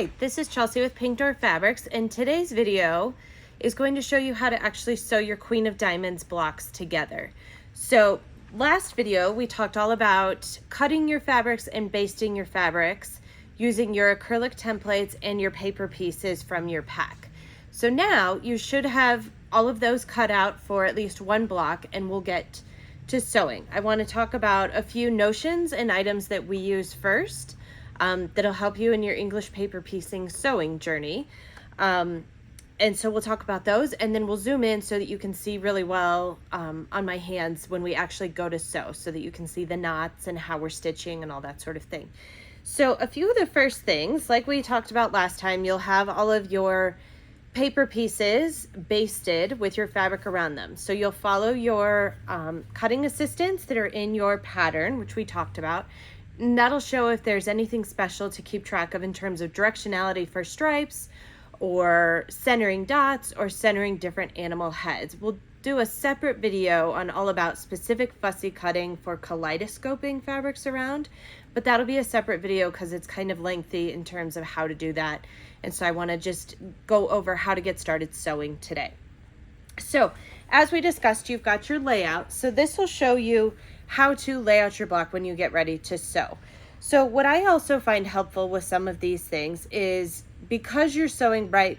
Hi, this is Chelsea with Pink Door Fabrics, and today's video is going to show you how to actually sew your Queen of Diamonds blocks together. So last video we talked all about cutting your fabrics and basting your fabrics using your acrylic templates and your paper pieces from your pack. So now you should have all of those cut out for at least one block, and we'll get to sewing. I want to talk about a few notions and items that we use first that'll help you in your English paper piecing sewing journey. And so we'll talk about those, and then we'll zoom in so that you can see really well on my hands when we actually go to sew, so that you can see the knots and how we're stitching and all that sort of thing. So a few of the first things, like we talked about last time, you'll have all of your paper pieces basted with your fabric around them. So you'll follow your cutting assistants that are in your pattern, which we talked about. And that'll show if there's anything special to keep track of in terms of directionality for stripes or centering dots or centering different animal heads. We'll do a separate video on all about specific fussy cutting for kaleidoscoping fabrics around, but that'll be a separate video because it's kind of lengthy in terms of how to do that. And so I want to just go over how to get started sewing today. So as we discussed, you've got your layout. So this will show you how to lay out your block when you get ready to sew. So what I also find helpful with some of these things is, because you're sewing right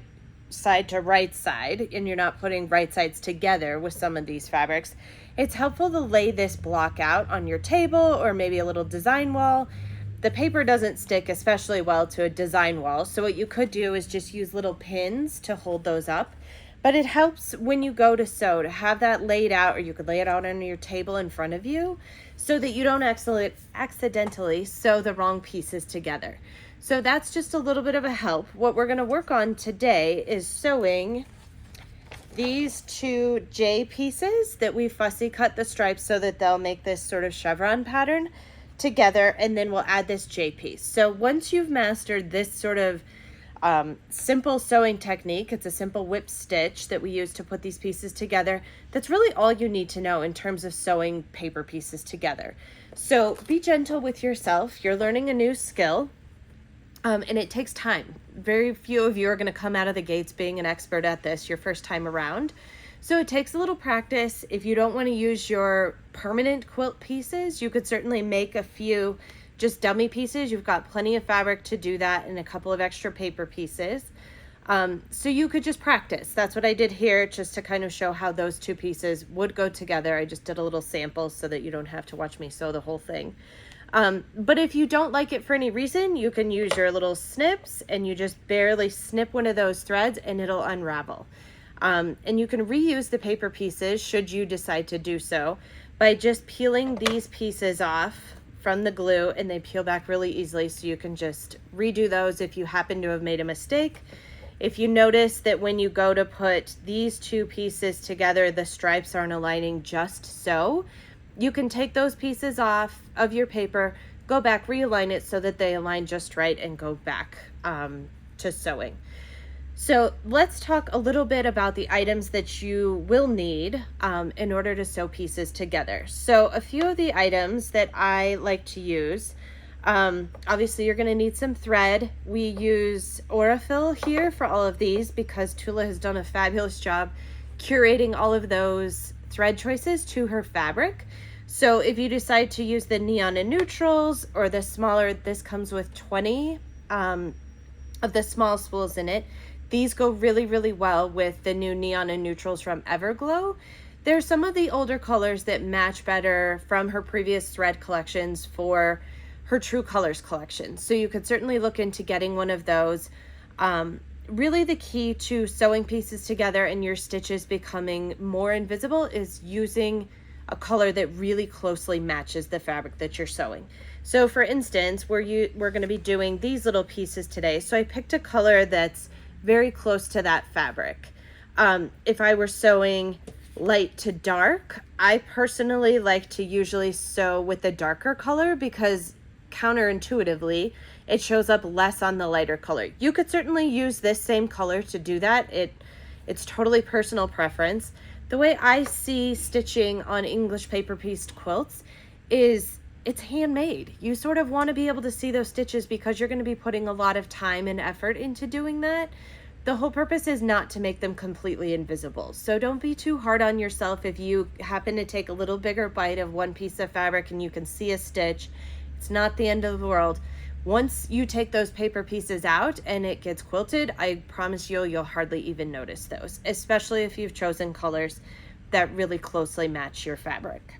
side to right side and you're not putting right sides together with some of these fabrics, it's helpful to lay this block out on your table or maybe a little design wall. The paper doesn't stick especially well to a design wall, so what you could do is just use little pins to hold those up. But it helps when you go to sew to have that laid out, or you could lay it out on your table in front of you so that you don't accidentally sew the wrong pieces together. So that's just a little bit of a help. What we're going to work on today is sewing these two J pieces that we fussy cut the stripes so that they'll make this sort of chevron pattern together, and then we'll add this J piece. So once you've mastered this sort of simple sewing technique, it's a simple whip stitch that we use to put these pieces together. That's really all you need to know in terms of sewing paper pieces together. So be gentle with yourself. You're learning a new skill, and it takes time. Very few of you are going to come out of the gates being an expert at this your first time around. So it takes a little practice. If you don't want to use your permanent quilt pieces, you could certainly make a few just dummy pieces. You've got plenty of fabric to do that, and a couple of extra paper pieces. So you could just practice. That's what I did here, just to kind of show how those two pieces would go together. I just did a little sample so that you don't have to watch me sew the whole thing. But if you don't like it for any reason, you can use your little snips, and you just barely snip one of those threads and it'll unravel. And you can reuse the paper pieces should you decide to do so by just peeling these pieces off from the glue, and they peel back really easily, so you can just redo those if you happen to have made a mistake. If you notice that when you go to put these two pieces together, the stripes aren't aligning just so, you can take those pieces off of your paper, go back, realign it so that they align just right, and go back to sewing. So let's talk a little bit about the items that you will need in order to sew pieces together. So a few of the items that I like to use, obviously you're going to need some thread. We use Aurifil here for all of these because Tula has done a fabulous job curating all of those thread choices to her fabric. So if you decide to use the neon and neutrals or the smaller, this comes with 20 of the small spools in it. These go really, really well with the new neon and neutrals from Everglow. There's some of the older colors that match better from her previous thread collections for her True Colors collection. So you could certainly look into getting one of those. Really the key to sewing pieces together and your stitches becoming more invisible is using a color that really closely matches the fabric that you're sewing. So for instance, we're going to be doing these little pieces today. So I picked a color that's very close to that fabric. If I were sewing light to dark, I personally like to usually sew with the darker color because counterintuitively it shows up less on the lighter color. You could certainly use this same color to do that. It's totally personal preference. The way I see stitching on English paper pieced quilts is it's handmade. You sort of want to be able to see those stitches because you're going to be putting a lot of time and effort into doing that. The whole purpose is not to make them completely invisible. So don't be too hard on yourself if you happen to take a little bigger bite of one piece of fabric and you can see a stitch. It's not the end of the world. Once you take those paper pieces out and it gets quilted, I promise you'll hardly even notice those, especially if you've chosen colors that really closely match your fabric.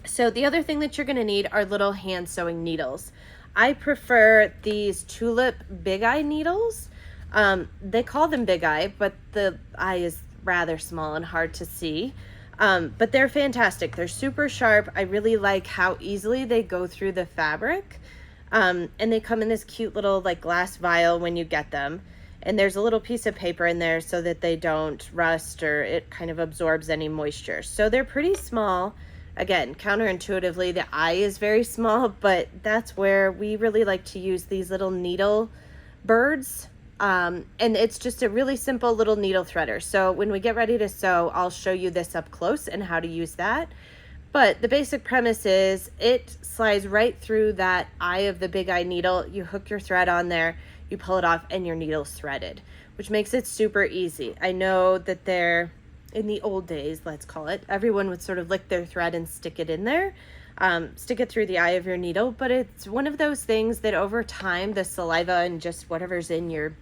So the other thing that you're going to need are little hand sewing needles. I prefer these Tulip Big Eye needles. They call them Big Eye, but the eye is rather small and hard to see. But they're fantastic. They're super sharp. I really like how easily they go through the fabric. And they come in this cute little like glass vial when you get them. And there's a little piece of paper in there so that they don't rust or it kind of absorbs any moisture. So they're pretty small. Again, counterintuitively, the eye is very small, but that's where we really like to use these little needle birds. And it's just a really simple little needle threader. So when we get ready to sew, I'll show you this up close and how to use that. But the basic premise is it slides right through that eye of the Big Eye needle. You hook your thread on there, you pull it off, and your needle's threaded, which makes it super easy. I know that in the old days, let's call it, everyone would sort of lick their thread and stick it in there, stick it through the eye of your needle. But it's one of those things that over time, the saliva and just whatever's in your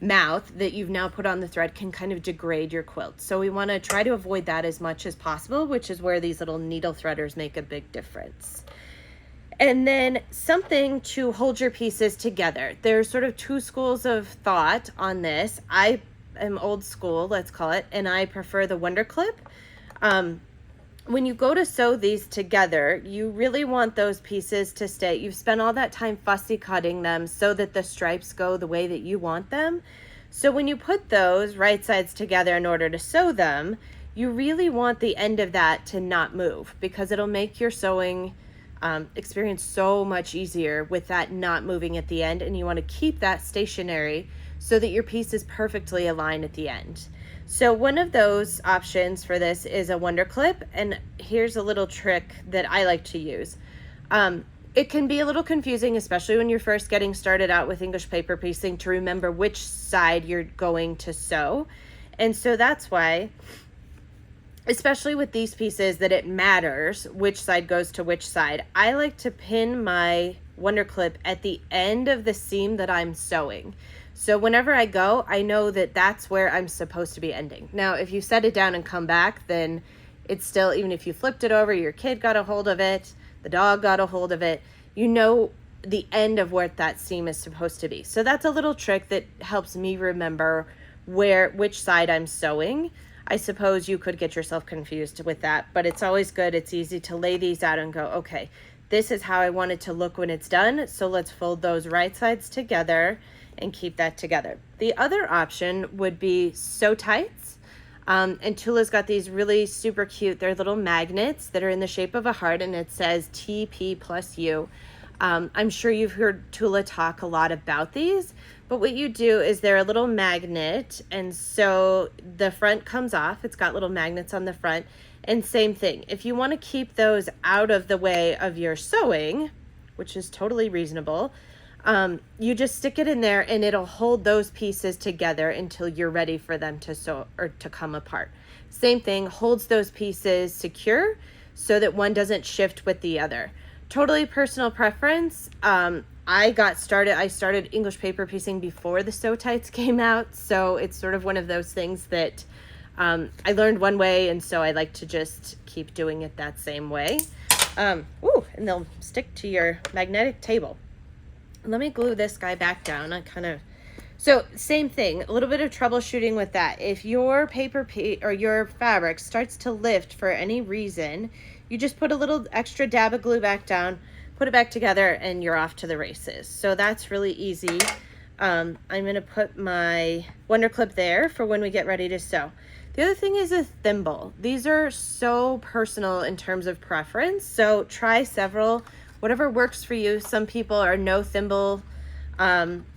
mouth that you've now put on the thread can kind of degrade your quilt. So we want to try to avoid that as much as possible, which is where these little needle threaders make a big difference. And then something to hold your pieces together. There's sort of two schools of thought on this. I am old school, let's call it, and I prefer the Wonder Clip. When you go to sew these together, you really want those pieces to stay. You've spent all that time fussy cutting them so that the stripes go the way that you want them. So when you put those right sides together in order to sew them, you really want the end of that to not move because it'll make your sewing experience so much easier with that not moving at the end. And you want to keep that stationary so that your piece is perfectly aligned at the end. So one of those options for this is a Wonder Clip, and here's a little trick that I like to use. It can be a little confusing, especially when you're first getting started out with English paper piecing, to remember which side you're going to sew. And so that's why, especially with these pieces, that it matters which side goes to which side. I like to pin my Wonder Clip at the end of the seam that I'm sewing. So whenever I go, I know that that's where I'm supposed to be ending. Now, if you set it down and come back, then it's still, even if you flipped it over, your kid got a hold of it, the dog got a hold of it, you know the end of where that seam is supposed to be. So that's a little trick that helps me remember which side I'm sewing. I suppose you could get yourself confused with that, but it's always good. It's easy to lay these out and go, okay, this is how I want it to look when it's done. So let's fold those right sides together and keep that together. The other option would be sew tights. And Tula's got these really super cute, they're little magnets that are in the shape of a heart, and it says TP plus U. I'm sure you've heard Tula talk a lot about these, but what you do is they're a little magnet, and so the front comes off. It's got little magnets on the front, and same thing. If you want to keep those out of the way of your sewing, which is totally reasonable, you just stick it in there and it'll hold those pieces together until you're ready for them to sew or to come apart. Same thing, holds those pieces secure so that one doesn't shift with the other. Totally personal preference. I started English paper piecing before the sew tights came out, so it's sort of one of those things that I learned one way, and so I like to just keep doing it that same way. And they'll stick to your magnetic table. Let me glue this guy back down. So same thing, a little bit of troubleshooting with that. If your or your fabric starts to lift for any reason, you just put a little extra dab of glue back down, put it back together, and you're off to the races. So that's really easy. I'm gonna put my Wonder Clip there for when we get ready to sew. The other thing is a thimble. These are so personal in terms of preference, so try several. Whatever works for you. Some people are no thimble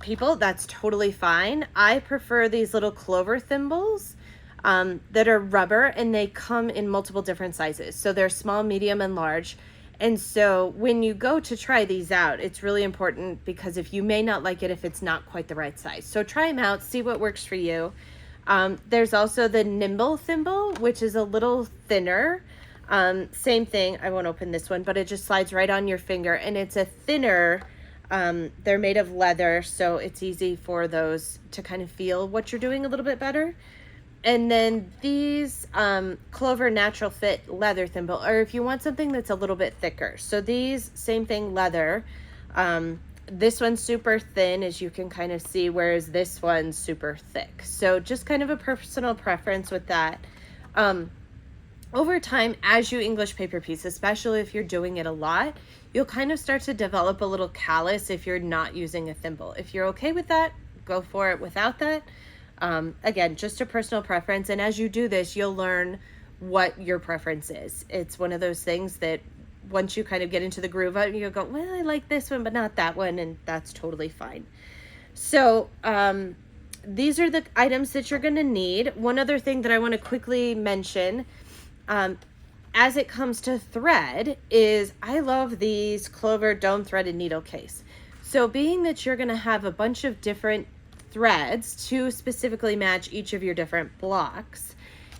people. That's totally fine. I prefer these little clover thimbles that are rubber, and they come in multiple different sizes. So they're small, medium, and large. And so when you go to try these out, it's really important because if you may not like it if it's not quite the right size. So try them out, see what works for you. There's also the nimble thimble, which is a little thinner. Same thing, I won't open this one, but it just slides right on your finger, and it's a thinner, they're made of leather, so it's easy for those to kind of feel what you're doing a little bit better. And then these Clover Natural Fit leather thimble, or if you want something that's a little bit thicker. So these, same thing, leather. This one's super thin, as you can kind of see, whereas this one's super thick. So just kind of a personal preference with that. Over time, as you English paper piece, especially if you're doing it a lot, you'll kind of start to develop a little callus if you're not using a thimble. If you're okay with that, go for it without that. Again, just a personal preference. And as you do this, you'll learn what your preference is. It's one of those things that once you kind of get into the groove of it, you'll go, well, I like this one, but not that one. And that's totally fine. So, these are the items that you're going to need. One other thing that I want to quickly mention, as it comes to thread, is I love these Clover Dome Threaded Needle Case. So being that you're going to have a bunch of different threads to specifically match each of your different blocks,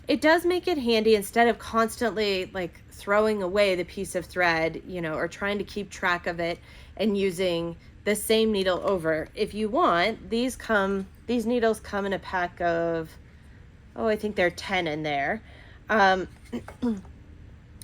it does make it handy instead of constantly like throwing away the piece of thread, you know, or trying to keep track of it and using the same needle over. If you want, these needles come in a pack of, I think there are 10 in there.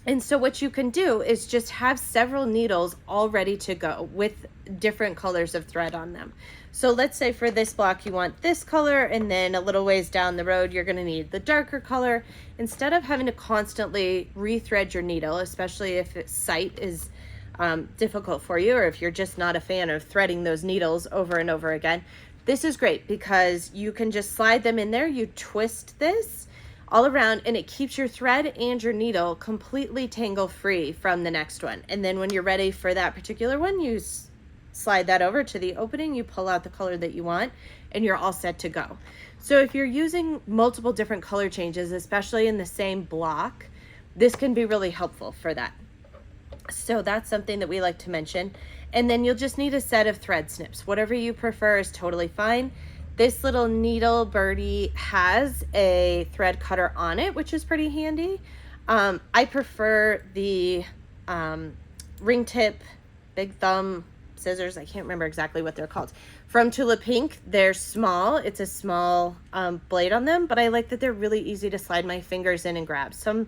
And so what you can do is just have several needles all ready to go with different colors of thread on them. So let's say for this block you want this color, and then a little ways down the road you're going to need the darker color. Instead of having to constantly rethread your needle, especially if sight is difficult for you, or if you're just not a fan of threading those needles over and over again, this is great because you can just slide them in there. You twist this all around and it keeps your thread and your needle completely tangle free from the next one. And then when you're ready for that particular one, you slide that over to the opening, you pull out the color that you want, and you're all set to go. So if you're using multiple different color changes, especially in the same block, this can be really helpful for that. So that's something that we like to mention. And then you'll just need a set of thread snips. Whatever you prefer is totally fine. This little needle birdie has a thread cutter on it, which is pretty handy. I prefer the ring tip, big thumb scissors. I can't remember exactly what they're called. From Tula Pink, they're small. It's a small blade on them, but I like that they're really easy to slide my fingers in and grab. Some,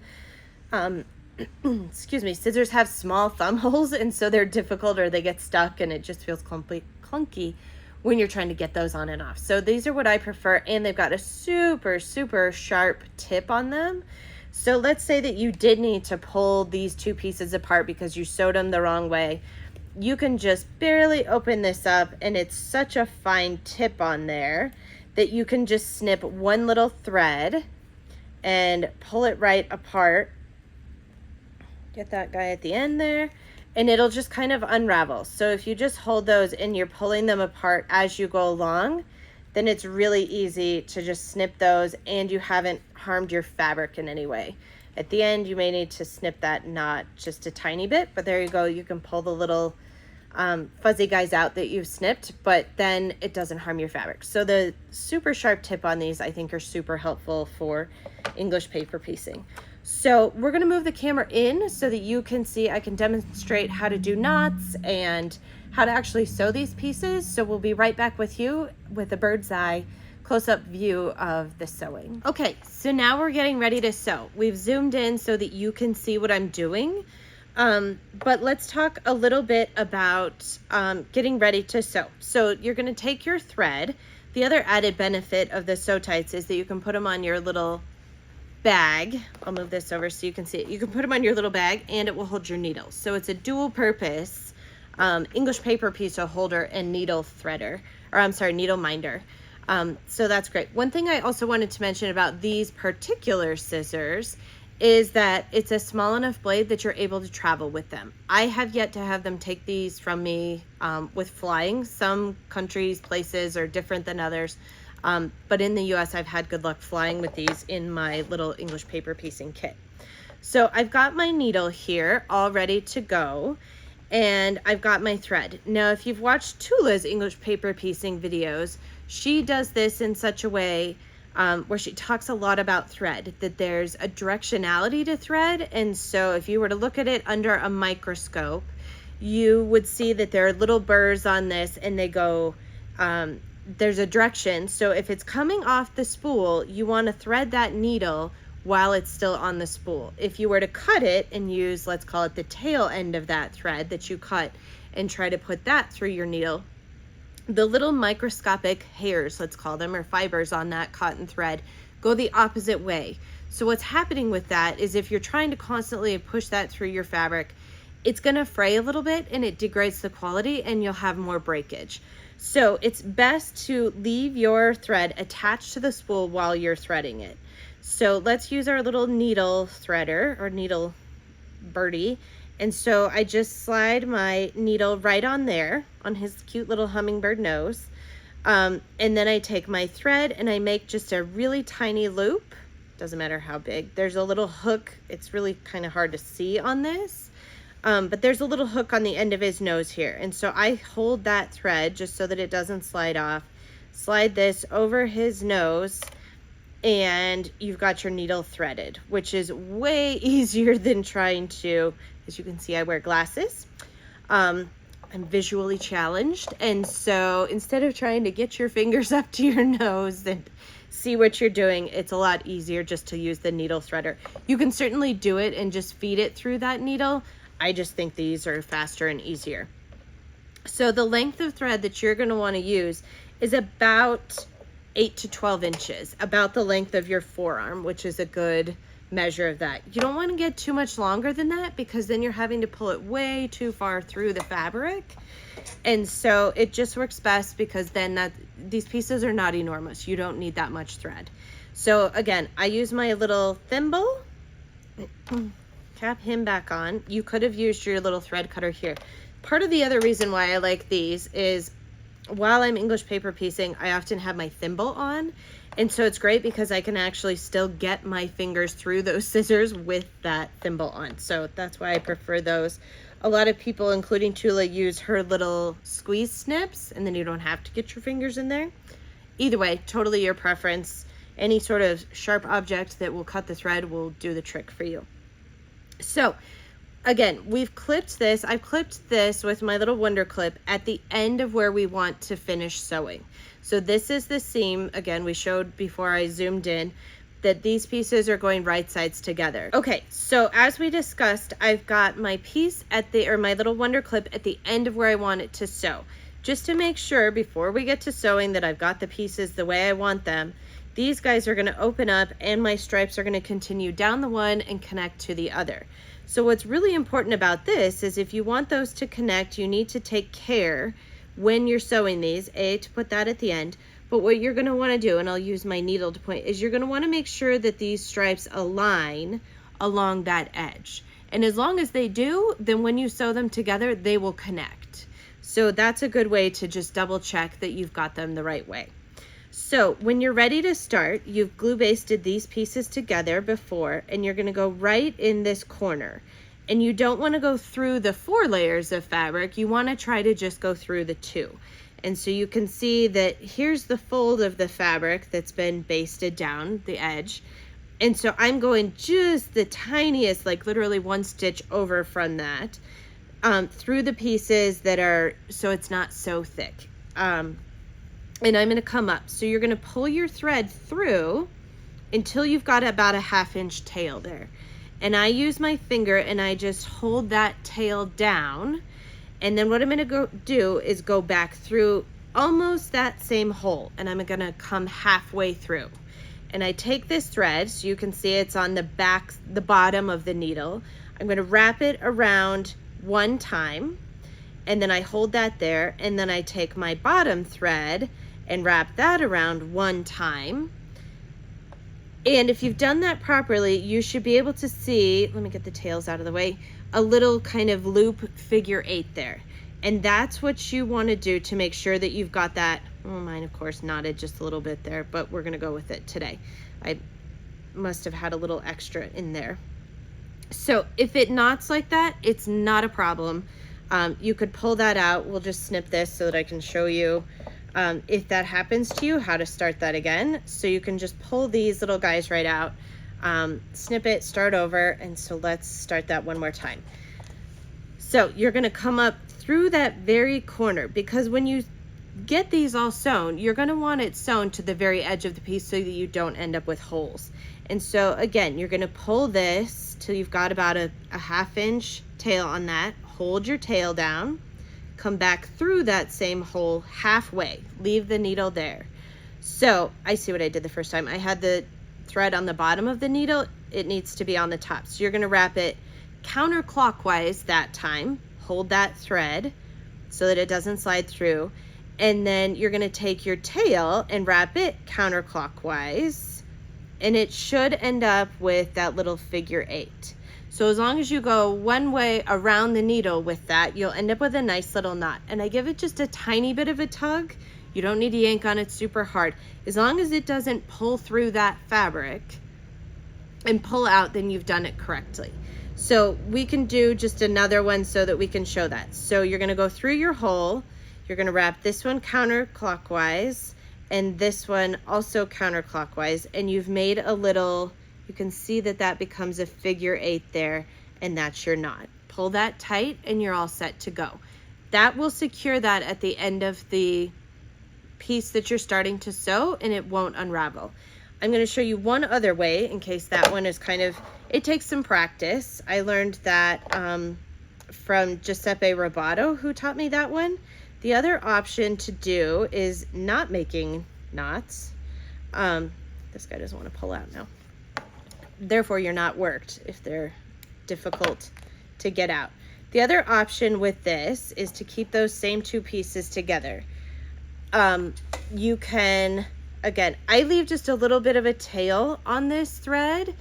excuse me, scissors have small thumb holes, and so they're difficult or they get stuck and it just feels clunky when you're trying to get those on and off. So these are what I prefer, and they've got a super, super sharp tip on them. So let's say that you did need to pull these two pieces apart because you sewed them the wrong way. You can just barely open this up, and it's such a fine tip on there that you can just snip one little thread and pull it right apart. Get that guy at the end there. And it'll just kind of unravel. So if you just hold those and you're pulling them apart as you go along, then it's really easy to just snip those and you haven't harmed your fabric in any way. At the end, you may need to snip that knot just a tiny bit, but there you go. You can pull the little fuzzy guys out that you've snipped, but then it doesn't harm your fabric. So the super sharp tip on these, I think, are super helpful for English paper piecing. So we're going to move the camera in so that you can see, I can demonstrate how to do knots and how to actually sew these pieces. So we'll be right back with you with a bird's eye close-up view of the sewing. Okay, so now we're getting ready to sew. We've zoomed in so that you can see what I'm doing. But let's talk a little bit about getting ready to sew. So you're going to take your thread. The other added benefit of the sew tights is that you can put them on your little bag. I'll move this over so you can see it. You can put them on your little bag and it will hold your needles. So it's a dual purpose English paper piece holder and needle threader, or I'm sorry, needle minder. So that's great. One thing I also wanted to mention about these particular scissors is that it's a small enough blade that you're able to travel with them. I have yet to have them take these from me with flying. Some countries, places are different than others. But in the US, I've had good luck flying with these in my little English paper piecing kit. So I've got my needle here all ready to go, and I've got my thread. Now, if you've watched Tula's English paper piecing videos, she does this in such a way where she talks a lot about thread, that there's a directionality to thread. And so if you were to look at it under a microscope, you would see that there are little burrs on this, and they go, there's a direction. So if it's coming off the spool, you want to thread that needle while it's still on the spool. If you were to cut it and use, let's call it the tail end of that thread that you cut, and try to put that through your needle, the little microscopic hairs, let's call them, or fibers on that cotton thread go the opposite way. So what's happening with that is if you're trying to constantly push that through your fabric, it's going to fray a little bit and it degrades the quality, and you'll have more breakage. So it's best to leave your thread attached to the spool while you're threading it. So let's use our little needle threader, or needle birdie. And so I just slide my needle right on there, on his cute little hummingbird nose. And then I take my thread and I make just a really tiny loop. Doesn't matter how big. There's a little hook. It's really kind of hard to see on this. But there's a little hook on the end of his nose here. And so I hold that thread just so that it doesn't slide off. Slide this over his nose, and you've got your needle threaded, which is way easier than trying to, as you can see, I wear glasses. I'm visually challenged. And so instead of trying to get your fingers up to your nose and see what you're doing, it's a lot easier just to use the needle threader. You can certainly do it and just feed it through that needle. I just think these are faster and easier. So the length of thread that you're going to want to use is about 8 to 12 inches, about the length of your forearm, which is a good measure of that. You don't want to get too much longer than that, because then you're having to pull it way too far through the fabric. And so it just works best, because then these pieces are not enormous. You don't need that much thread. So again, I use my little thimble, cap him back on. You could have used your little thread cutter here. Part of the other reason why I like these is, while I'm English paper piecing, I often have my thimble on. And so it's great because I can actually still get my fingers through those scissors with that thimble on. So that's why I prefer those. A lot of people, including Tula, use her little squeeze snips, and then you don't have to get your fingers in there. Either way, totally your preference. Any sort of sharp object that will cut the thread will do the trick for you. So again, we've clipped this. I've clipped this with my little Wonder Clip at the end of where we want to finish sewing. So this is the seam. Again, we showed before I zoomed in that these pieces are going right sides together. Okay, so as we discussed, I've got my piece at my little Wonder Clip at the end of where I want it to sew. Just to make sure before we get to sewing that I've got the pieces the way I want them, these guys are going to open up, and my stripes are going to continue down the one and connect to the other. So what's really important about this is, if you want those to connect, you need to take care when you're sewing these, to put that at the end. But what you're going to want to do, and I'll use my needle to point, is you're going to want to make sure that these stripes align along that edge. And as long as they do, then when you sew them together, they will connect. So that's a good way to just double check that you've got them the right way. So when you're ready to start, you've glue basted these pieces together before, and you're going to go right in this corner. And you don't want to go through the 4 layers of fabric. You want to try to just go through the 2. And so you can see that here's the fold of the fabric that's been basted down the edge. And so I'm going just the tiniest, like literally 1 stitch over from that, through the pieces that are, so it's not so thick. And I'm going to come up. So you're going to pull your thread through until you've got about a 1/2 inch tail there. And I use my finger and I just hold that tail down. And then what I'm going to do is go back through almost that same hole. And I'm going to come halfway through. And I take this thread, so you can see it's on the bottom of the needle. I'm going to wrap it around 1 time. And then I hold that there. And then I take my bottom thread and wrap that around 1 time. And if you've done that properly, you should be able to see, let me get the tails out of the way, a little kind of loop figure 8 there. And that's what you want to do to make sure that you've got that. Oh, mine of course knotted just a little bit there, but we're going to go with it today. I must have had a little extra in there. So if it knots like that, it's not a problem. You could pull that out. We'll just snip this so that I can show you if that happens to you, how to start that again. So you can just pull these little guys right out, snip it, start over. And so let's start that one more time. So you're gonna come up through that very corner, because when you get these all sewn, you're gonna want it sewn to the very edge of the piece so that you don't end up with holes. And so again, you're gonna pull this till you've got about a 1/2 inch tail on that. Hold your tail down, come back through that same hole halfway, leave the needle there. So I see what I did the first time. I had the thread on the bottom of the needle. It needs to be on the top. So you're gonna wrap it counterclockwise that time. Hold that thread so that it doesn't slide through. And then you're gonna take your tail and wrap it counterclockwise, and it should end up with that little figure 8. So as long as you go one way around the needle with that, you'll end up with a nice little knot. And I give it just a tiny bit of a tug. You don't need to yank on it super hard. As long as it doesn't pull through that fabric and pull out, then you've done it correctly. So we can do just another one so that we can show that. So you're gonna go through your hole, you're gonna wrap this one counterclockwise and this one also counterclockwise, and you've made a little, you can see that that becomes a figure 8 there, and that's your knot. Pull that tight and you're all set to go. That will secure that at the end of the piece that you're starting to sew, and it won't unravel. I'm going to show you one other way in case that one is kind of, it takes some practice. I learned that from Giuseppe Robato, who taught me that one. The other option to do is not making knots. This guy doesn't want to pull out now. Therefore, you're not worked if they're difficult to get out. The other option with this is to keep those same 2 pieces together. You can, again, I leave just a little bit of a tail on this thread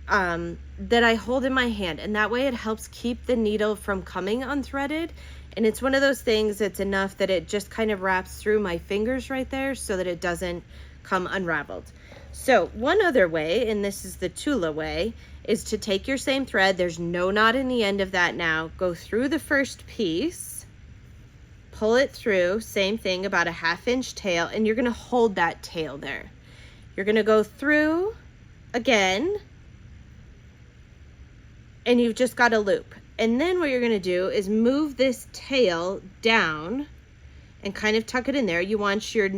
that I hold in my hand, and that way it helps keep the needle from coming unthreaded. And it's one of those things that's enough that it just kind of wraps through my fingers right there so that it doesn't come unraveled. So one other way, and this is the Tula way, is to take your same thread, there's no knot in the end of that now, go through the first piece, pull it through, same thing, about a 1/2 inch tail, and you're gonna hold that tail there. You're gonna go through again, and you've just got a loop. And then what you're gonna do is move this tail down and kind of tuck it in there. You want your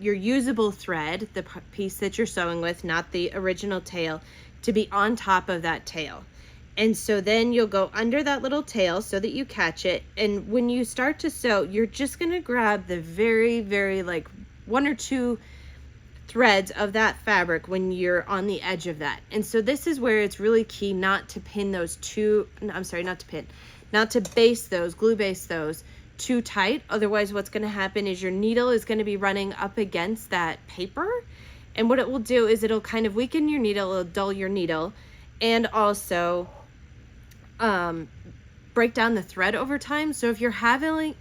usable thread, the piece that you're sewing with, not the original tail, to be on top of that tail. And so then you'll go under that little tail so that you catch it. And when you start to sew, you're just gonna grab the very, very like 1 or 2 threads of that fabric when you're on the edge of that. And so this is where it's really key not to pin those two, I'm sorry, not to base those, glue base those too tight. Otherwise what's going to happen is your needle is going to be running up against that paper, and what it will do is it'll kind of weaken your needle, it'll dull your needle, and also break down the thread over time. So if you're having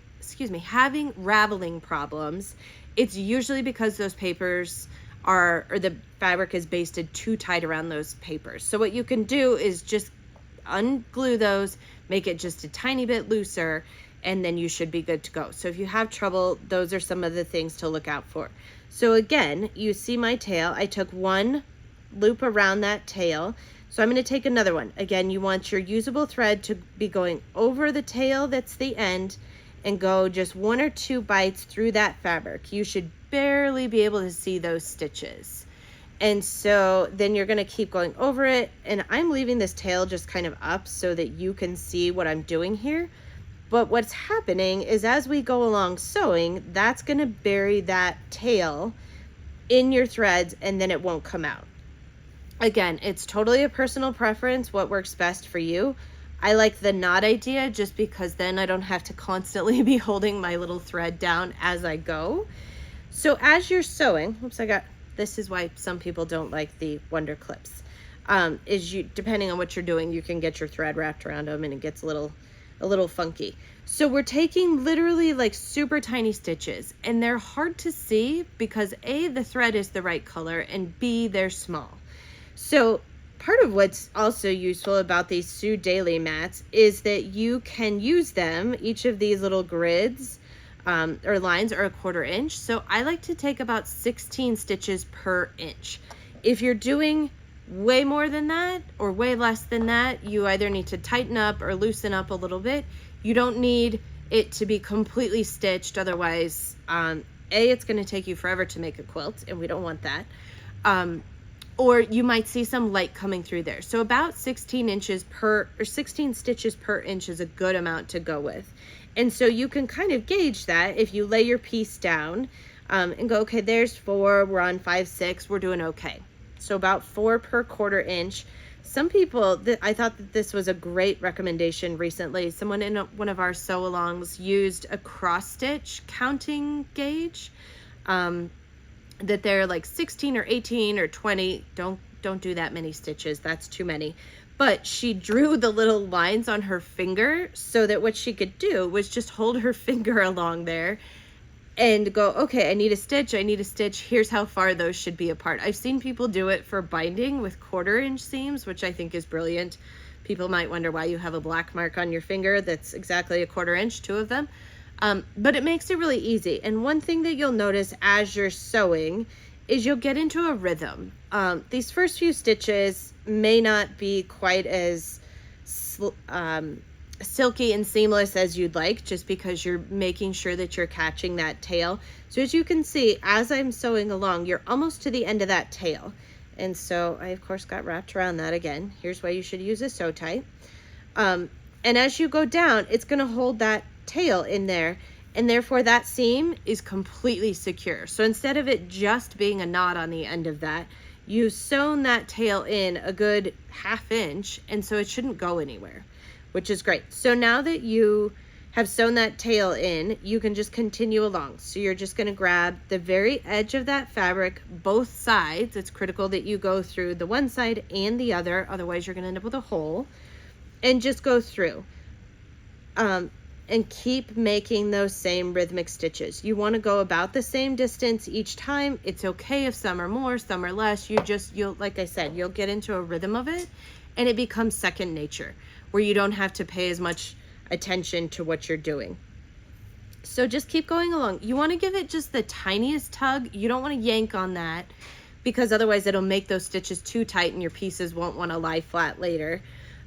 raveling problems, it's usually because those papers or the fabric is basted too tight around those papers. So what you can do is just unglue those, make it just a tiny bit looser, and then you should be good to go. So if you have trouble, those are some of the things to look out for. So again, you see my tail. I took 1 loop around that tail. So I'm going to take another one. Again, you want your usable thread to be going over the tail, that's the end, and go just 1 or 2 bites through that fabric. You should barely be able to see those stitches. And so then you're going to keep going over it, and I'm leaving this tail just kind of up so that you can see what I'm doing here. But what's happening is as we go along sewing, that's going to bury that tail in your threads, and then it won't come out. Again, it's totally a personal preference, what works best for you. I like the knot idea just because then I don't have to constantly be holding my little thread down as I go. So as you're sewing, this is why some people don't like the Wonder Clips, depending on what you're doing, you can get your thread wrapped around them and it gets a little funky. So we're taking literally like super tiny stitches, and they're hard to see because A, the thread is the right color, and B, they're small. So part of what's also useful about these Sew Daily mats is that you can use them, each of these little grids or lines are 1/4 inch. So I like to take about 16 stitches per inch. If you're doing way more than that or way less than that, you either need to tighten up or loosen up a little bit. You don't need it to be completely stitched, otherwise it's going to take you forever to make a quilt, and we don't want that. Or you might see some light coming through there. So about 16 stitches per inch is a good amount to go with. And so you can kind of gauge that if you lay your piece down and go, okay, there's 4, we're on 5, 6, we're doing okay. So about 4 per 1/4 inch. Some people, I thought that this was a great recommendation recently. Someone in one of our sew alongs used a cross stitch counting gauge, that they're like 16 or 18 or 20. Don't do that many stitches. That's too many. But she drew the little lines on her finger so that what she could do was just hold her finger along there and go, okay, I need a stitch, here's how far those should be apart. I've seen people do it for binding with 1/4 inch seams, which I think is brilliant. People might wonder why you have a black mark on your finger that's exactly 1/4 inch, 2 of them. But it makes it really easy. And one thing that you'll notice as you're sewing is you'll get into a rhythm. These first few stitches may not be quite as silky and seamless as you'd like, just because you're making sure that you're catching that tail. So as you can see, as I'm sewing along, you're almost to the end of that tail. And so I, of course, got wrapped around that again. Here's why you should use a sew tie. And as you go down, it's going to hold that tail in there, and therefore that seam is completely secure. So instead of it just being a knot on the end of that, you've sewn that tail in a good 1/2 inch, and so it shouldn't go anywhere, which is great. So now that you have sewn that tail in, you can just continue along. So you're just going to grab the very edge of that fabric, both sides. It's critical that you go through the one side and the other, otherwise you're going to end up with a hole, and just go through. And keep making those same rhythmic stitches. You want to go about the same distance each time. It's okay if some are more, some are less. You'll, like I said, you'll get into a rhythm of it, and it becomes second nature, where you don't have to pay as much attention to what you're doing. So just keep going along. You want to give it just the tiniest tug. You don't want to yank on that, because otherwise it'll make those stitches too tight and your pieces won't want to lie flat later.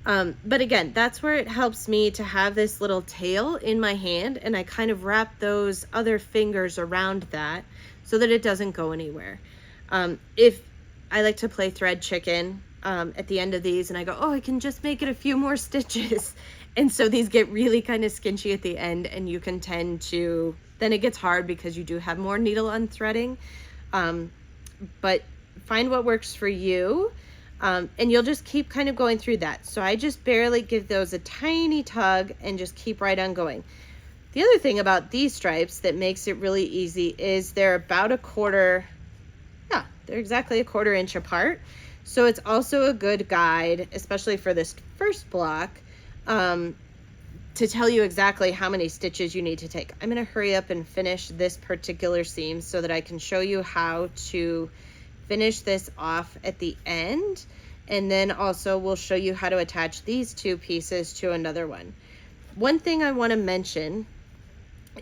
But again, that's where it helps me to have this little tail in my hand, and I kind of wrap those other fingers around that so that it doesn't go anywhere. If I like to play thread chicken at the end of these, and I go, oh, I can just make it a few more stitches. And so these get really kind of skinchy at the end, and you can tend to, then it gets hard because you do have more needle unthreading. But find what works for you. And you'll just keep kind of going through that. So I just barely give those a tiny tug and just keep right on going. The other thing about these stripes that makes it really easy is they're about they're exactly 1/4 inch apart. So it's also a good guide, especially for this first block, to tell you exactly how many stitches you need to take. I'm going to hurry up and finish this particular seam so that I can show you how to finish this off at the end, and then also we'll show you how to attach these 2 pieces to another one. One thing I want to mention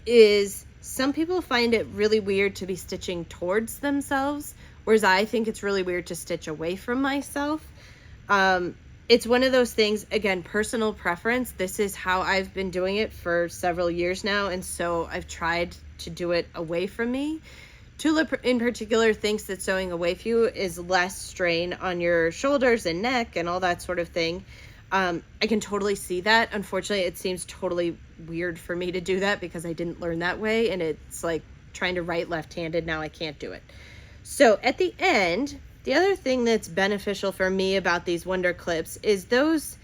is some people find it really weird to be stitching towards themselves, whereas I think it's really weird to stitch away from myself. It's one of those things, again, personal preference. This is how I've been doing it for several years now, and so I've tried to do it away from me. Tulip in particular thinks that sewing away from you is less strain on your shoulders and neck and all that sort of thing. I can totally see that. Unfortunately, it seems totally weird for me to do that because I didn't learn that way, and it's like trying to write left-handed. Now I can't do it. So at the end, the other thing that's beneficial for me about these Wonder Clips is those,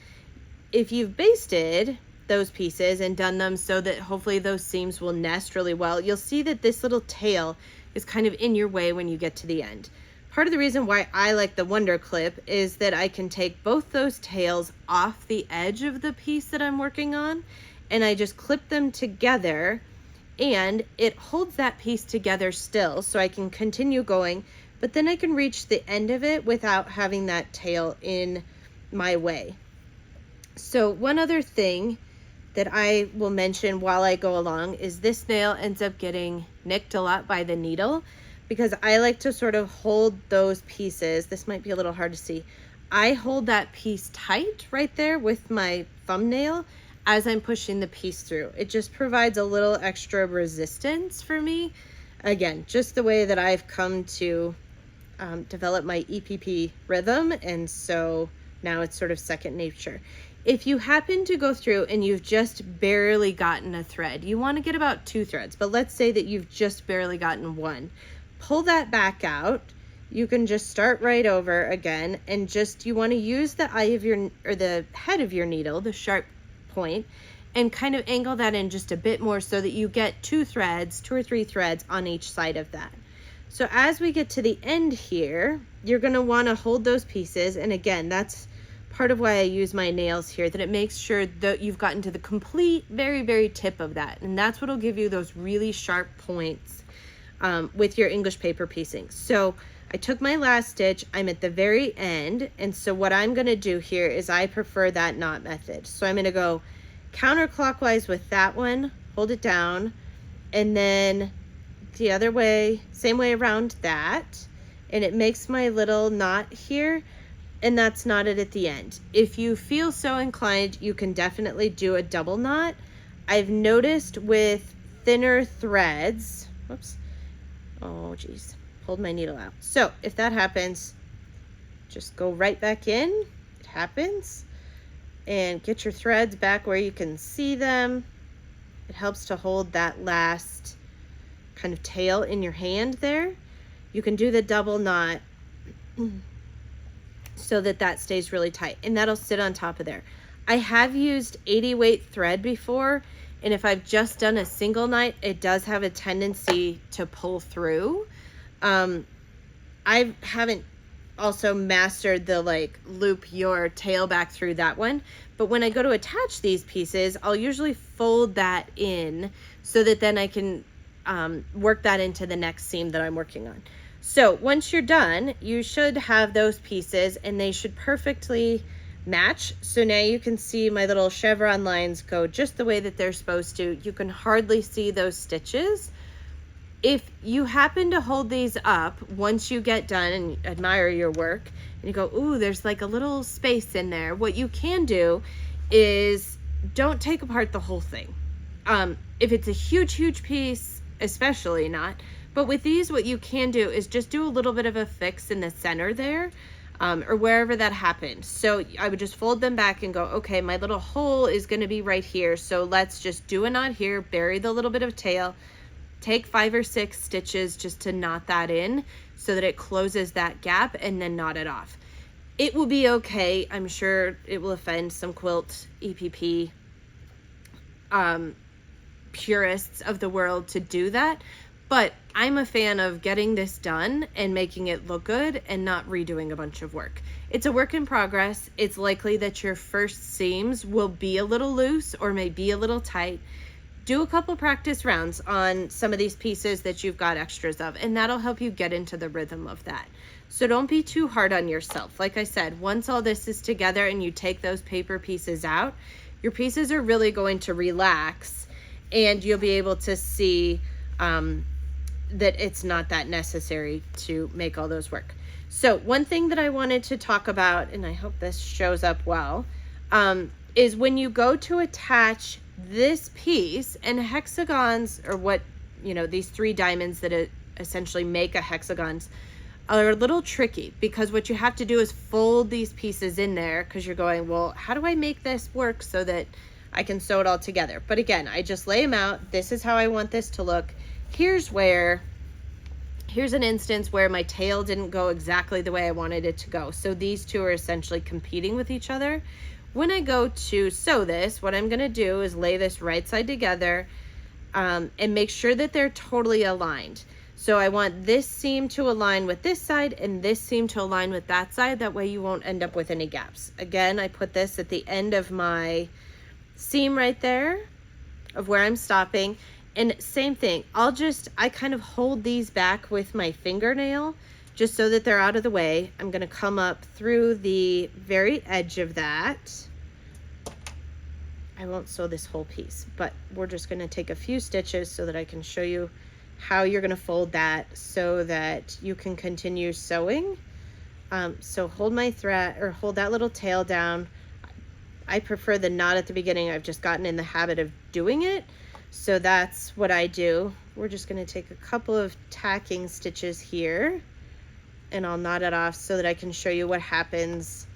if you've basted those pieces and done them so that hopefully those seams will nest really well, you'll see that this little tail is kind of in your way when you get to the end. Part of the reason why I like the Wonder Clip is that I can take both those tails off the edge of the piece that I'm working on, and I just clip them together, and it holds that piece together still so I can continue going, but then I can reach the end of it without having that tail in my way. So one other thing that I will mention while I go along is this nail ends up getting nicked a lot by the needle because I like to sort of hold those pieces. This might be a little hard to see. I hold that piece tight right there with my thumbnail as I'm pushing the piece through. It just provides a little extra resistance for me. Again, just the way that I've come to develop my EPP rhythm, and so now it's sort of second nature. If you happen to go through and you've just barely gotten a thread, you want to get about 2 threads, but let's say that you've just barely gotten 1. Pull that back out. You can just start right over again, and just you want to use the eye of your, or the head of your needle, the sharp point, and kind of angle that in just a bit more so that you get 2 threads, 2 or 3 threads on each side of that. So as we get to the end here, you're going to want to hold those pieces, and again, that's part of why I use my nails here, that it makes sure that you've gotten to the complete, very, very tip of that, and that's what will give you those really sharp points with your English paper piecing. So I took my last stitch, I'm at the very end, and so what I'm going to do here is I prefer that knot method. So I'm going to go counterclockwise with that one, hold it down, and then the other way, same way around that, and it makes my little knot here, and that's knotted at the end. If you feel so inclined, you can definitely do a double knot. I've noticed with thinner threads, whoops, oh geez, pulled my needle out. So if that happens, just go right back in, it happens, and get your threads back where you can see them. It helps to hold that last kind of tail in your hand there. You can do the double knot so that that stays really tight, and that'll sit on top of there. I have used 80 weight thread before, and if I've just done a single knot, it does have a tendency to pull through. I haven't also mastered the like loop your tail back through that one, but when I go to attach these pieces, I'll usually fold that in so that then I can work that into the next seam that I'm working on. So once you're done, you should have those pieces and they should perfectly match. So now you can see my little chevron lines go just the way that they're supposed to. You can hardly see those stitches. If you happen to hold these up once you get done and admire your work and you go, ooh, there's like a little space in there, what you can do is don't take apart the whole thing. If it's a huge piece, especially not. But with these, what you can do is just do a little bit of a fix in the center there, or wherever that happened. So I would just fold them back and go, okay, my little hole is going to be right here. So let's just do a knot here, bury the little bit of tail, take 5 or 6 stitches just to knot that in so that it closes that gap, and then knot it off. It will be okay. I'm sure it will offend some quilt EPP purists of the world to do that, but I'm a fan of getting this done and making it look good and not redoing a bunch of work. It's a work in progress. It's likely that your first seams will be a little loose or may be a little tight. Do a couple practice rounds on some of these pieces that you've got extras of, and that'll help you get into the rhythm of that. So don't be too hard on yourself. Like I said, once all this is together and you take those paper pieces out, your pieces are really going to relax, and you'll be able to see that it's not that necessary to make all those work. So one thing that I wanted to talk about, and I hope this shows up well, is when you go to attach this piece, and hexagons, or what, you know, these 3 diamonds that essentially make a hexagons, are a little tricky, because what you have to do is fold these pieces in there, because you're going, well, how do I make this work so that I can sew it all together? But again, I just lay them out. This is how I want this to look. Here's an instance where my tail didn't go exactly the way I wanted it to go. So these 2 are essentially competing with each other. When I go to sew this, what I'm going to do is lay this right side together and make sure that they're totally aligned. So I want this seam to align with this side and this seam to align with that side. That way you won't end up with any gaps. Again, I put this at the end of my seam right there of where I'm stopping. And same thing, I kind of hold these back with my fingernail just so that they're out of the way. I'm gonna come up through the very edge of that. I won't sew this whole piece, but we're just gonna take a few stitches so that I can show you how you're gonna fold that so that you can continue sewing. So hold my thread, or hold that little tail down. I prefer the knot at the beginning. I've just gotten in the habit of doing it. So that's what I do. We're just gonna take a couple of tacking stitches here, and I'll knot it off so that I can show you what happens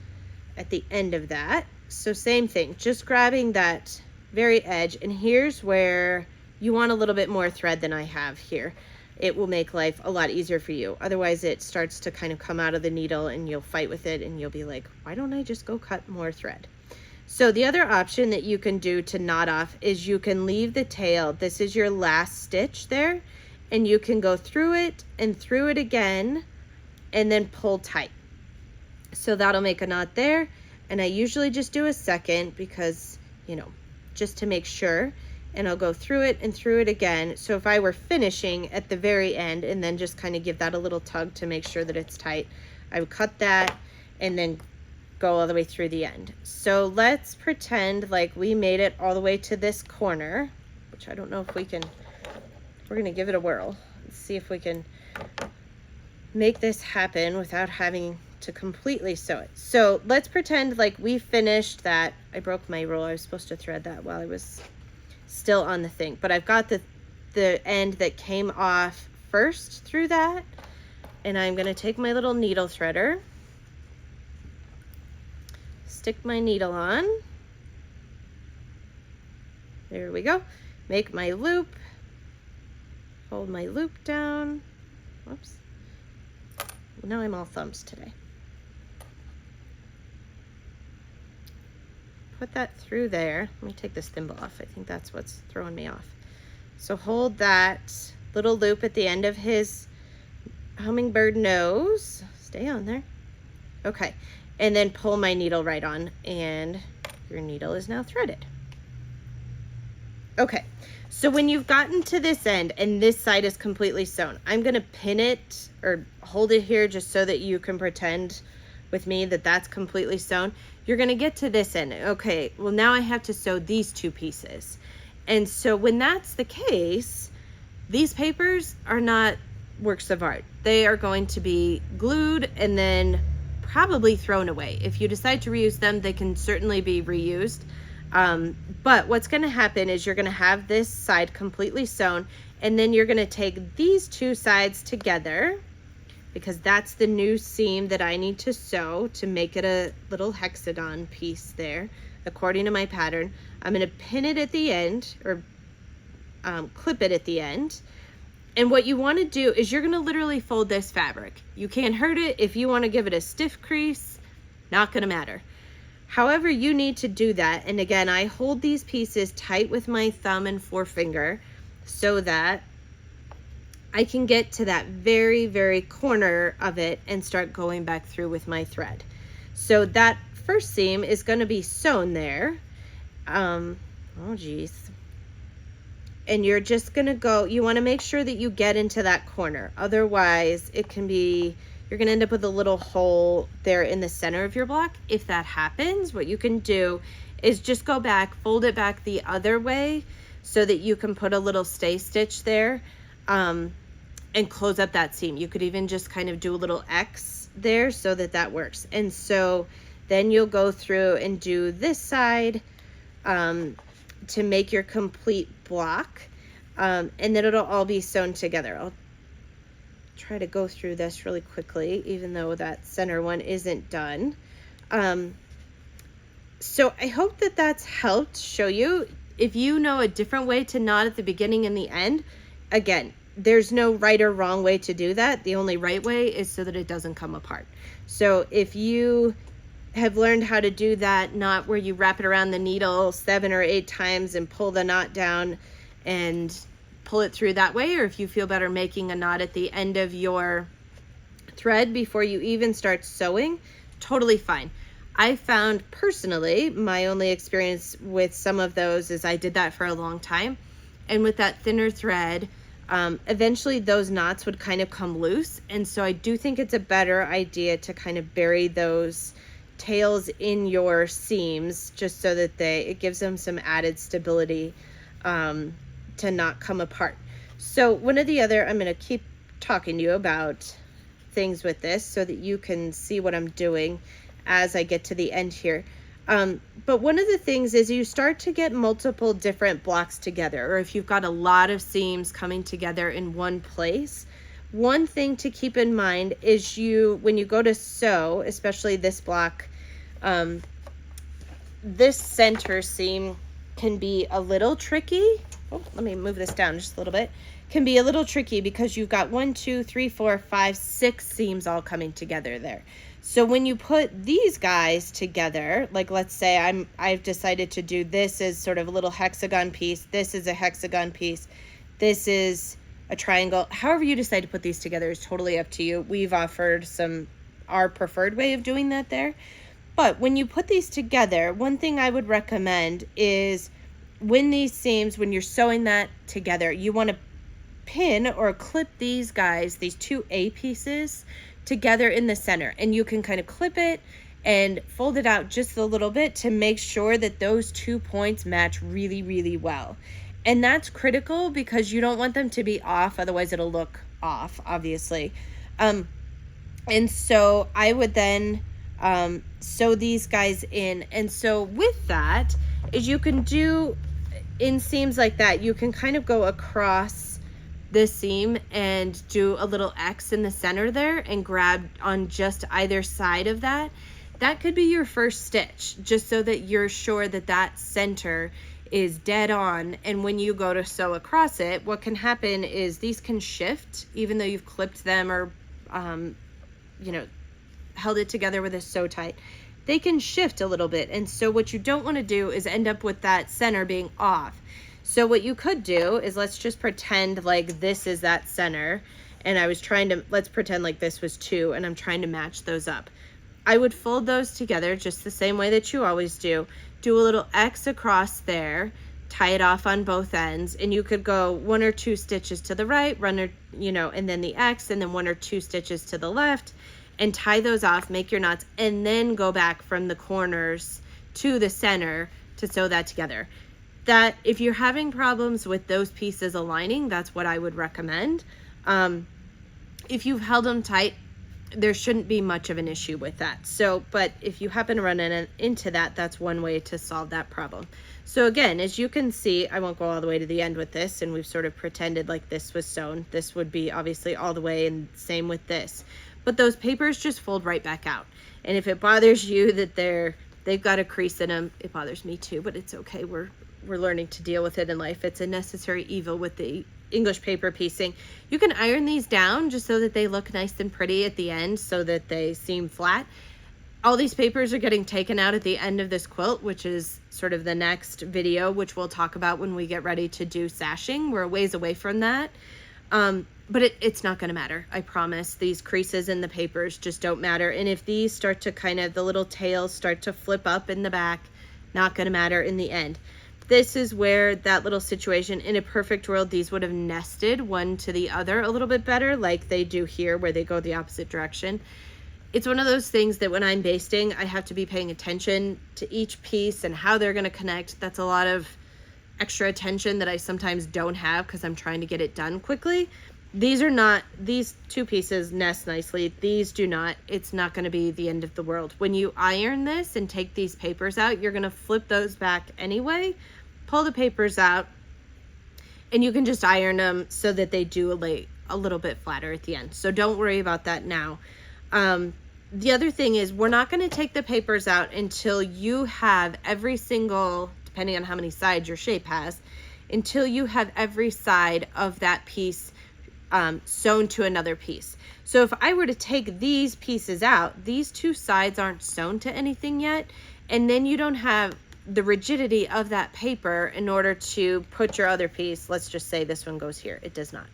at the end of that. So same thing, just grabbing that very edge, and here's where you want a little bit more thread than I have here. It will make life a lot easier for you. Otherwise it starts to kind of come out of the needle and you'll fight with it and you'll be like, why don't I just go cut more thread? So the other option that you can do to knot off is you can leave the tail. This is your last stitch there, and you can go through it and through it again and then pull tight. So that'll make a knot there. And I usually just do a second because, you know, just to make sure. And I'll go through it and through it again. So if I were finishing at the very end and then just kind of give that a little tug to make sure that it's tight, I would cut that and then go all the way through the end. So let's pretend like we made it all the way to this corner, which I don't know if we can. We're gonna give it a whirl. Let's see if we can make this happen without having to completely sew it. So let's pretend like we finished that. I broke my roll. I was supposed to thread that while I was still on the thing, but I've got the end that came off first through that, and I'm gonna take my little needle threader, stick my needle on, there we go, make my loop, hold my loop down, whoops, now I'm all thumbs today. Put that through there. Let me take this thimble off. I think that's what's throwing me off. So hold that little loop at the end of his hummingbird nose. Stay on there. Okay. And then pull my needle right on, and your needle is now threaded. Okay. So when you've gotten to this end and this side is completely sewn, I'm going to pin it or hold it here just so that you can pretend with me that that's completely sewn. You're gonna get to this end. Okay, well now I have to sew these two pieces. And so when that's the case, these papers are not works of art. They are going to be glued and then probably thrown away. If you decide to reuse them, they can certainly be reused. But what's gonna happen is you're gonna have this side completely sewn, and then you're gonna take these two sides together, because that's the new seam that I need to sew to make it a little hexagon piece there, according to my pattern. I'm gonna pin it at the end, or clip it at the end. And what you wanna do is you're gonna literally fold this fabric. You can't hurt it. If you wanna give it a stiff crease, not gonna matter. However you need to do that, and again, I hold these pieces tight with my thumb and forefinger so that I can get to that very, very corner of it and start going back through with my thread. So that first seam is going to be sewn there. Oh geez. And you're just going to go, you want to make sure that you get into that corner. Otherwise it can be, you're going to end up with a little hole there in the center of your block. If that happens, what you can do is just go back, fold it back the other way so that you can put a little stay stitch there. And close up that seam. You could even just kind of do a little X there so that that works. And so then you'll go through and do this side to make your complete block, and then it'll all be sewn together. I'll try to go through this really quickly, even though that center one isn't done. So I hope that that's helped show you. If you know a different way to knot at the beginning and the end, again, there's no right or wrong way to do that. The only right way is so that it doesn't come apart. So if you have learned how to do that knot where you wrap it around the needle 7 or 8 times and pull the knot down and pull it through that way, or if you feel better making a knot at the end of your thread before you even start sewing, totally fine. I found personally, my only experience with some of those is I did that for a long time, and with that thinner thread, eventually those knots would kind of come loose. And so I do think it's a better idea to kind of bury those tails in your seams, just so that it gives them some added stability to not come apart. So one of the other, I'm going to keep talking to you about things with this so that you can see what I'm doing as I get to the end here. But one of the things is you start to get multiple different blocks together, or if you've got a lot of seams coming together in one place. One thing to keep in mind is when you go to sew, especially this block, this center seam can be a little tricky. Oh, let me move this down just a little bit. Can be a little tricky because you've got 1, 2, 3, 4, 5, 6 seams all coming together there. So when you put these guys together, like let's say I've decided to do this as sort of a little hexagon piece, this is a hexagon piece, this is a triangle. However you decide to put these together is totally up to you. We've offered our preferred way of doing that there. But when you put these together, one thing I would recommend is when you're sewing that together, you want to pin or clip these guys, these two A pieces, together in the center. And you can kind of clip it and fold it out just a little bit to make sure that those 2 points match really, really well. And that's critical because you don't want them to be off, otherwise it'll look off, obviously. And so I would then sew these guys in. And so with that is you can do in seams like that, you can kind of go across this seam and do a little X in the center there and grab on just either side of that. That could be your first stitch, just so that you're sure that that center is dead on. And when you go to sew across it, what can happen is these can shift, even though you've clipped them or held it together with a sew tight. They can shift a little bit. And so what you don't want to do is end up with that center being off. So what you could do is, let's just pretend like this is that center, and let's pretend like this was 2, and I'm trying to match those up. I would fold those together just the same way that you always do. Do a little X across there, tie it off on both ends, and you could go 1 or 2 stitches to the right, and then the X, and then 1 or 2 stitches to the left, and tie those off, make your knots, and then go back from the corners to the center to sew that together. That if you're having problems with those pieces aligning, that's what I would recommend. If you've held them tight, there shouldn't be much of an issue with that. So, but if you happen to run into that, that's one way to solve that problem. So again, as you can see, I won't go all the way to the end with this, and we've sort of pretended like this was sewn. This would be obviously all the way, and same with this. But those papers just fold right back out. And if it bothers you that they've got a crease in them, it bothers me too, but it's okay. We're learning to deal with it in life. It's a necessary evil with the English paper piecing. You can iron these down just so that they look nice and pretty at the end, so that they seem flat. All these papers are getting taken out at the end of this quilt, which is sort of the next video, which we'll talk about when we get ready to do sashing. We're a ways away from that. But it's not going to matter. I promise. These creases in the papers just don't matter. And if these start to the little tails start to flip up in the back, not going to matter in the end. This is where that little situation, in a perfect world, these would have nested one to the other a little bit better, like they do here, where they go the opposite direction. It's one of those things that when I'm basting, I have to be paying attention to each piece and how they're going to connect. That's a lot of extra attention that I sometimes don't have because I'm trying to get it done quickly. These 2 pieces nest nicely. These do not. It's not going to be the end of the world. When you iron this and take these papers out, you're going to flip those back anyway, pull the papers out, and you can just iron them so that they do lay a little bit flatter at the end. So don't worry about that now. The other thing is, we're not going to take the papers out until you have every single, depending on how many sides your shape has, until you have every side of that piece sewn to another piece. So if I were to take these pieces out, these 2 sides aren't sewn to anything yet, and then you don't have the rigidity of that paper in order to put your other piece. Let's just say this one goes here. It does not.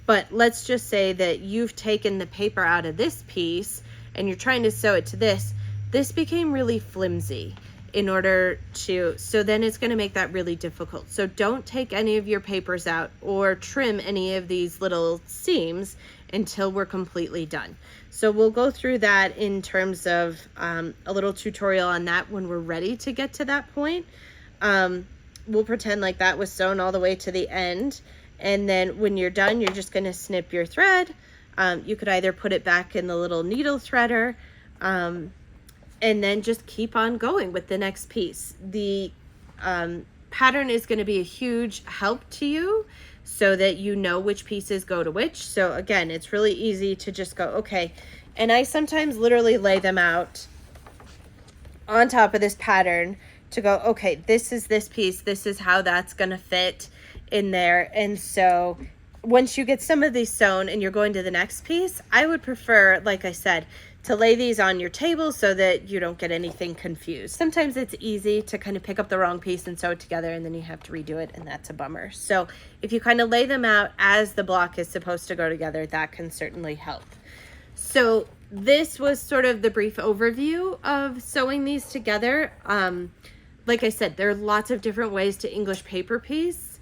But let's just say that you've taken the paper out of this piece and you're trying to sew it to this. This became really flimsy. in order to, so then it's going to make that really difficult. So don't take any of your papers out or trim any of these little seams until we're completely done. So we'll go through that in terms of a little tutorial on that when we're ready to get to that point. We'll pretend like that was sewn all the way to the end. And then when you're done, you're just going to snip your thread. You could either put it back in the little needle threader, and then just keep on going with the next piece. The pattern is going to be a huge help to you so that you know which pieces go to which. So again, it's really easy to just go, okay. And I sometimes literally lay them out on top of this pattern to go, okay, this is this piece, this is how that's going to fit in there. And so once you get some of these sewn and you're going to the next piece, I would prefer, like I said, to lay these on your table so that you don't get anything confused. Sometimes it's easy to kind of pick up the wrong piece and sew it together, and then you have to redo it, and that's a bummer. So if you kind of lay them out as the block is supposed to go together, that can certainly help. So this was sort of the brief overview of sewing these together. Like I said, there are lots of different ways to English paper piece.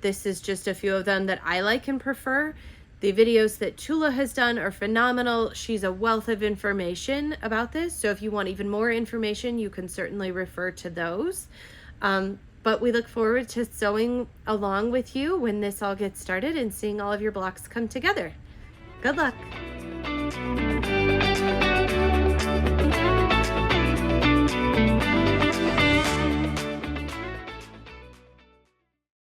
This is just a few of them that I like and prefer. The videos that Tula has done are phenomenal. She's a wealth of information about this. So if you want even more information, you can certainly refer to those. But we look forward to sewing along with you when this all gets started and seeing all of your blocks come together. Good luck.